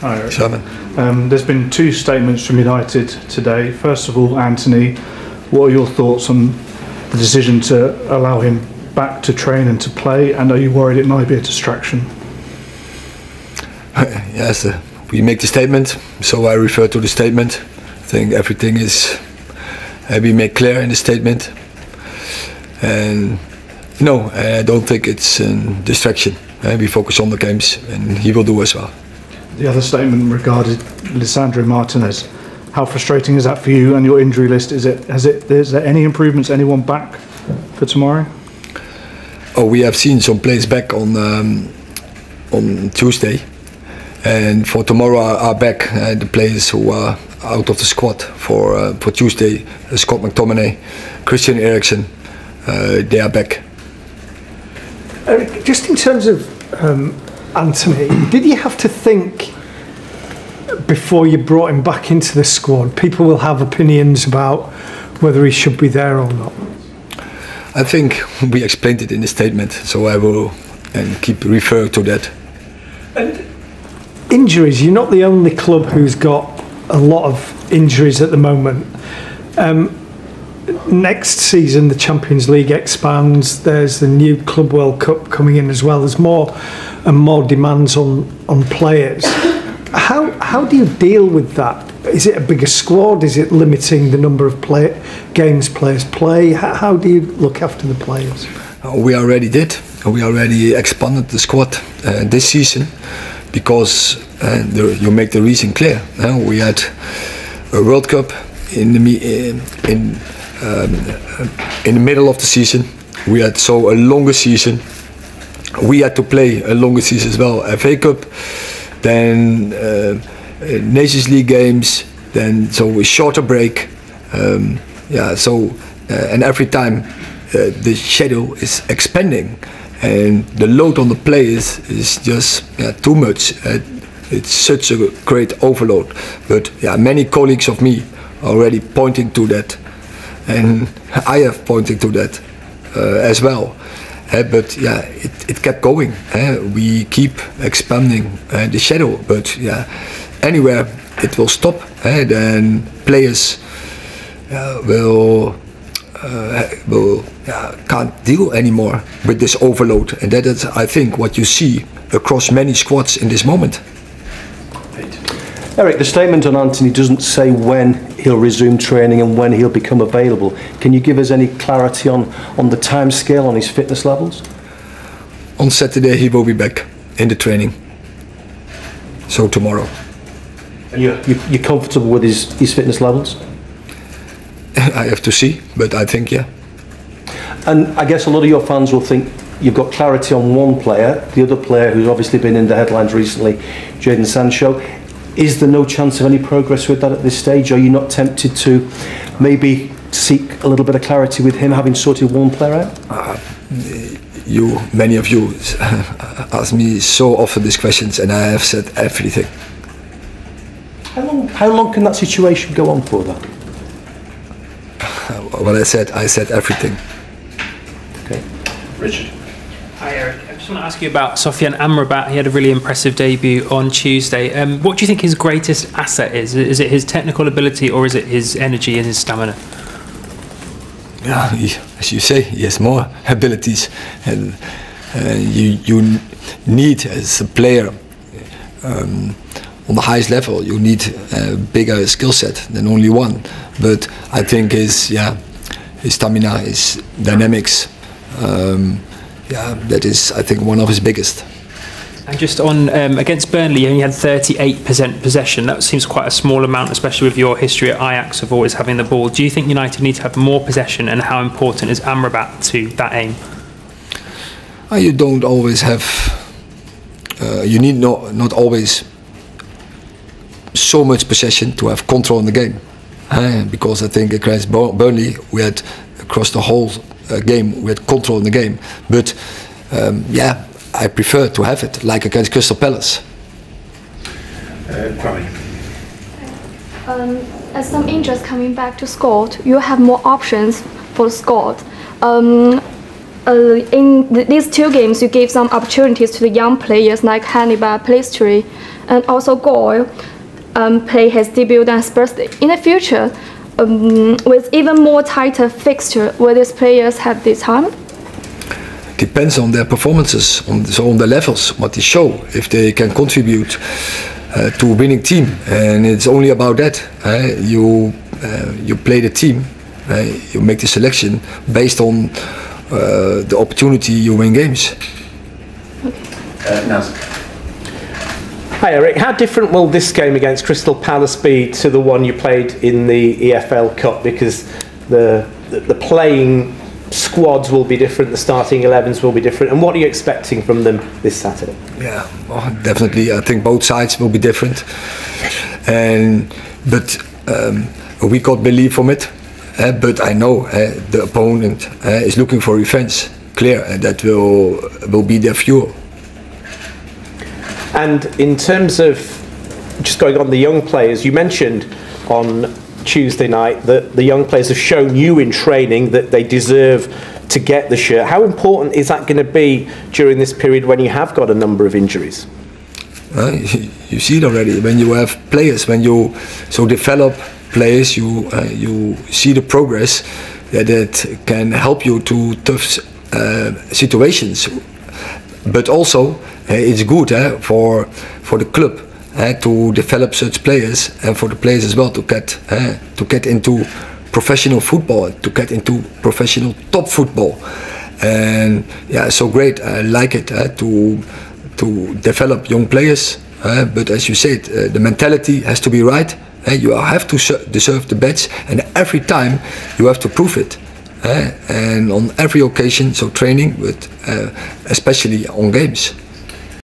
Hi, Erik. Simon. There's been two statements from United today. First of all, Antony, what are your thoughts on the decision to allow him back to train and to play, and are you worried it might be a distraction? Yes, we make the statement, so I refer to the statement. I think everything is we make clear in the statement. And no, I don't think it's a distraction. We focus on the games, and he will do as well. The other statement regarded Lisandro Martinez. How frustrating is that for you and your injury list? Is there any improvements? Anyone back for tomorrow? Oh, we have seen some players back on Tuesday, and for tomorrow are back the players who are out of the squad for Tuesday. Scott McTominay, Christian Eriksen, they are back. Just in terms of Antony, did you have to think before you brought him back into the squad? People will have opinions about whether he should be there or not. I think we explained it in the statement, so I will keep referring to that. And injuries, you're not the only club who's got a lot of injuries at the moment. Next season the Champions League expands, there's the new Club World Cup coming in as well, there's more and more demands on players. How do you deal with that? Is it a bigger squad? Is it limiting the number of games players play? How do you look after the players? We already did. We already expanded the squad this season because you make the reason clear. We had a World Cup in the middle of the season. We had a longer season. We had to play a longer season as well. FA Cup, then Nations League games, then a shorter break. And every time the schedule is expanding, and the load on the players is just too much. It's such a great overload. But many colleagues of me are already pointing to that, and I have pointed to that as well. But it kept going. We keep expanding the schedule, but anywhere it will stop. Then players can't deal anymore with this overload, and that is, I think, what you see across many squads in this moment. Erik, the statement on Antony doesn't say when he'll resume training and when he'll become available. Can you give us any clarity on the time scale, on his fitness levels? On Saturday he will be back in the training. So tomorrow. And you're comfortable with his fitness levels? I have to see, but I think And I guess a lot of your fans will think you've got clarity on one player, the other player who's obviously been in the headlines recently, Jadon Sancho. Is there no chance of any progress with that at this stage? Are you not tempted to maybe seek a little bit of clarity with him, having sorted one player out? Many of you ask me so often these questions, and I have said everything. How long can that situation go on for, though? What I said everything. Okay. Richard. Hi Erik, I just want to ask you about Sofyan Amrabat. He had a really impressive debut on Tuesday. What do you think his greatest asset is? Is it his technical ability, or is it his energy and his stamina? Yeah, as you say, he has more abilities, and you need, as a player on the highest level, you need a bigger skill set than only one. But I think his stamina, his dynamics, that is, I think, one of his biggest. And just on against Burnley, you only had 38% possession. That seems quite a small amount, especially with your history at Ajax of always having the ball. Do you think United need to have more possession, and how important is Amrabat to that aim? You don't always have. You need not always so much possession to have control in the game, because I think against Burnley we had across the whole game we had control in the game, but I prefer to have it like against Crystal Palace. As some injuries coming back to squad, you have more options for the squad. In these two games, you gave some opportunities to the young players like Hannibal, Pelistri, and also goal play his debut at Spurs. In the future, with even more tighter fixture, will these players have the time? Depends on their performances, on the levels, what they show, if they can contribute to a winning team, and it's only about that. You play the team, you make the selection based on the opportunity you win games. Hi Erik, how different will this game against Crystal Palace be to the one you played in the EFL Cup? Because the playing squads will be different, the starting 11s will be different, and what are you expecting from them this Saturday? Yeah, well, definitely. I think both sides will be different, but we can't believe from it. But I know the opponent is looking for revenge. Clear, that will be their fuel. And in terms of just going on the young players, you mentioned on Tuesday night that the young players have shown you in training that they deserve to get the shirt. How important is that going to be during this period when you have got a number of injuries? You see it already when you have players, when you develop players, you see the progress that can help you to tough situations. But also it's good for the club to develop such players, and for the players as well to get into professional football, to get into professional top football. And yeah, so great. I like it to develop young players. But as you said, the mentality has to be right. You have to deserve the badge, and every time you have to prove it. And on every occasion, so training, but especially on games.